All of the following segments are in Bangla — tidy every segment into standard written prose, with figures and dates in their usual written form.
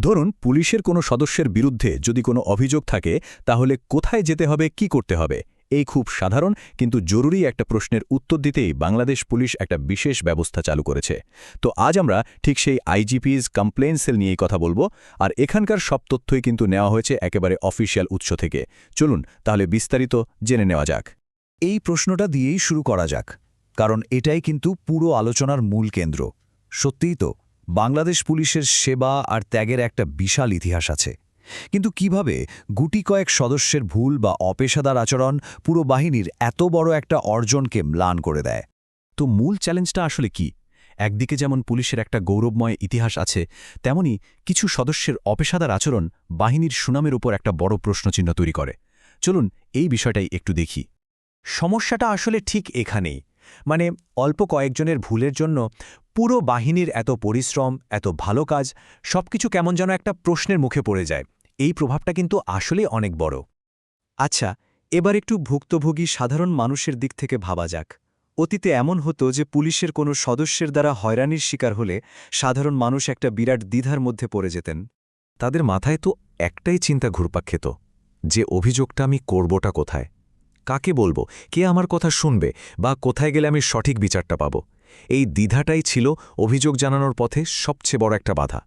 ধরুন পুলিশের কোনো সদস্যের বিরুদ্ধে যদি কোনো অভিযোগ থাকে তাহলে কোথায় যেতে হবে কি করতে হবে এই খুব সাধারণ কিন্তু জরুরি একটা প্রশ্নের উত্তর দিতেই বাংলাদেশ পুলিশ একটা বিশেষ ব্যবস্থা চালু করেছে। তো আজ আমরা ঠিক সেই আইজিপিস কমপ্লেইন সেল নিয়েই কথা বলবো, আর এখানকার সব তথ্যই কিন্তু নেওয়া হয়েছে একেবারে অফিসিয়াল উৎস থেকে। চলুন তাহলে বিস্তারিত জেনে নেওয়া যাক। এই প্রশ্নটা দিয়েই শুরু করা যাক, কারণ এটাই কিন্তু পুরো আলোচনার মূল কেন্দ্র। সত্যিই তো বাংলাদেশ পুলিশের সেবা আর ত্যাগের একটা বিশাল ইতিহাস আছে, কিন্তু কিভাবে গুটি কয়েক সদস্যের ভুল বা অপেশাদার আচরণ পুরো বাহিনীর এত বড় একটা অর্জনকে ম্লান করে দেয়? তো মূল চ্যালেঞ্জটা আসলে কি? একদিকে যেমন পুলিশের একটা গৌরবময় ইতিহাস আছে, তেমনি কিছু সদস্যের অপেশাদার আচরণ বাহিনীর সুনামের উপর একটা বড় প্রশ্নচিহ্ন তৈরি করে। চলুন এই বিষয়টাই একটু দেখি। সমস্যাটা আসলে ঠিক এখানেই, মানে অল্প কয়েকজনের ভুলের জন্য পুরো বাহিনীর এত পরিশ্রম, এত ভালো কাজ সবকিছু কেমন যেন একটা প্রশ্নের মুখে পড়ে যায়। এই প্রভাবটা কিন্তু আসলে অনেক বড়। আচ্ছা, এবার একটু ভুক্তভোগী সাধারণ মানুষের দিক থেকে ভাবা যাক। অতীতে এমন হতো যে পুলিশের কোনো সদস্যের দ্বারা হয়রানির শিকার হলে সাধারণ মানুষ একটা বিরাট দ্বিধার মধ্যে পড়ে যেতেন। তাদের মাথায় তো একটাই চিন্তা ঘুরপাক খেত, যে অভিযোগটা আমি করবটা কোথায়, কাকে বলবো, কে আমার কথা শুনবে, বা কোথায় গেলে আমি সঠিক বিচারটা পাব। এই দ্বিধাটাই ছিল অভিযোগ জানানোর পথে সবচেয়ে বড় একটা বাধা।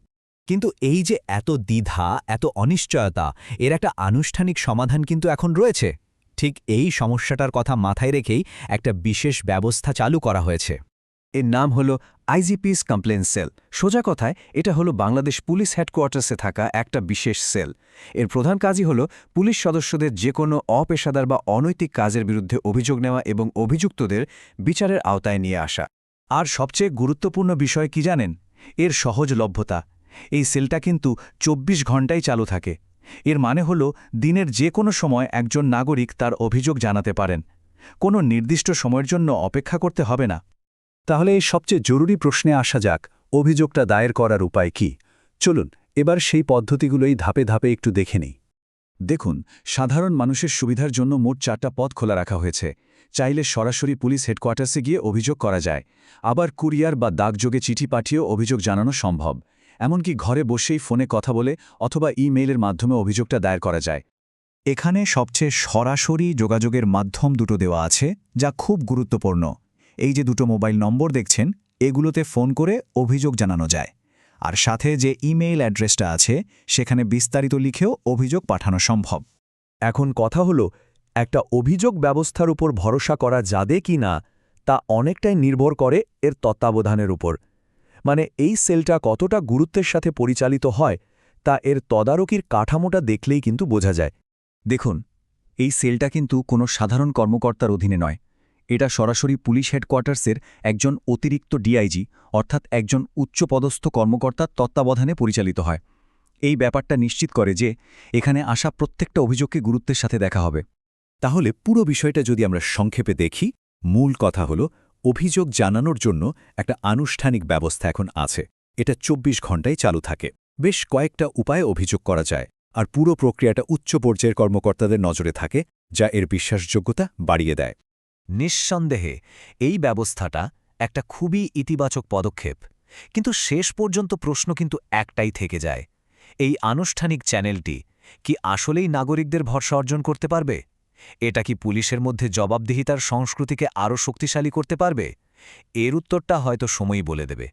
কিন্তু এই যে এত দ্বিধা, এত অনিশ্চয়তা, এর একটা আনুষ্ঠানিক সমাধান কিন্তু এখন রয়েছে। ঠিক এই সমস্যাটার কথা মাথায় রেখেই একটা বিশেষ ব্যবস্থা চালু করা হয়েছে। এর নাম হলো আইজিপিস কমপ্লেন সেল। সোজা কথায় এটা হলো বাংলাদেশ পুলিশ হেডকোয়ার্টার্সে থাকা একটা বিশেষ সেল। এর প্রধান কাজই হলো পুলিশ সদস্যদের যে কোনো অপেশাদার বা অনৈতিক কাজের বিরুদ্ধে অভিযোগ নেওয়া এবং অভিযুক্তদের বিচারের আওতায় নিয়ে আসা। আর সবচেয়ে গুরুত্বপূর্ণ বিষয় কি জানেন? এর সহজলভ্যতা। এই সেলটা কিন্তু ২৪ ঘণ্টাই চালু থাকে। এর মানে হলো দিনের যে কোনো সময় একজন নাগরিক তার অভিযোগ জানাতে পারেন। কোনো নির্দিষ্ট সময়ের জন্য অপেক্ষা করতে হবে না। তাহলে এই সবচেয়ে জরুরি প্রশ্নে আসা যাক, অভিযোগটা দায়ের করার উপায় কি? চলুন এবার সেই পদ্ধতিগুলোই ধাপে ধাপে একটু দেখে নিই। দেখুন, সাধারণ মানুষের সুবিধার জন্য মোট 4টা পথ খোলা রাখা হয়েছে। চাইলে সরাসরি পুলিশ হেডকোয়ার্টার্সে গিয়ে অভিযোগ করা যায়, আবার কুরিয়ার বা ডাকযোগে চিঠি পাঠিয়েও অভিযোগ জানানো সম্ভব। এমনকি ঘরে বসেই ফোনে কথা বলে অথবা ইমেইলের মাধ্যমে অভিযোগটা দায়ের করা যায়। এখানে সবচেয়ে সরাসরি যোগাযোগের মাধ্যম দুটো দেওয়া আছে, যা খুব গুরুত্বপূর্ণ। এই যে দুটো মোবাইল নম্বর দেখছেন, এগুলোতে ফোন করে অভিযোগ জানানো যায়। আর সাথে যে ইমেইল অ্যাড্রেসটা আছে, সেখানে বিস্তারিত লিখেও অভিযোগ পাঠানো সম্ভব। এখন কথা হলো, একটা অভিযোগ ব্যবস্থার উপর ভরসা করা যাবে কি না তা অনেকটাই নির্ভর করে এর তত্ত্বাবধানের উপর। মানে এই সেলটা কতটা গুরুত্বের সাথে পরিচালিত হয় তা এর তদারকির কাঠামোটা দেখলেই কিন্তু বোঝা যায়। দেখুন, এই সেলটা কিন্তু কোনো সাধারণ কর্মকর্তার অধীনে নয়। এটা সরাসরি পুলিশ হেডকোয়ার্টার্সের একজন অতিরিক্ত ডিআইজি অর্থাৎ একজন উচ্চপদস্থ কর্মকর্তার তত্ত্বাবধানে পরিচালিত হয়। এই ব্যাপারটা নিশ্চিত করে যে এখানে আসা প্রত্যেকটা অভিযোগকে গুরুত্বের সাথে দেখা হবে। তাহলে পুরো বিষয়টা যদি আমরা সংক্ষেপে দেখি, মূল কথা হলো অভিযোগ জানানোর জন্য একটা আনুষ্ঠানিক ব্যবস্থা এখন আছে। এটা ২৪ ঘণ্টাই চালু থাকে। বেশ কয়েকটা উপায়ে অভিযোগ করা যায়, আর পুরো প্রক্রিয়াটা উচ্চ পর্যায়ের কর্মকর্তাদের নজরে থাকে, যা এর বিশ্বাসযোগ্যতা বাড়িয়ে দেয়। নিঃসন্দেহে এই ব্যবস্থাটা একটা খুবই ইতিবাচক পদক্ষেপ, কিন্তু শেষ পর্যন্ত প্রশ্ন কিন্তু একটাই থেকে যায়। এই আনুষ্ঠানিক চ্যানেলটি কি আসলেই নাগরিকদের ভরসা অর্জন করতে পারবে? এটা কি পুলিশের মধ্যে জবাবদিহিতার সংস্কৃতিকে আরও শক্তিশালী করতে পারবে? এর উত্তরটা হয়তো সময়ই বলে দেবে।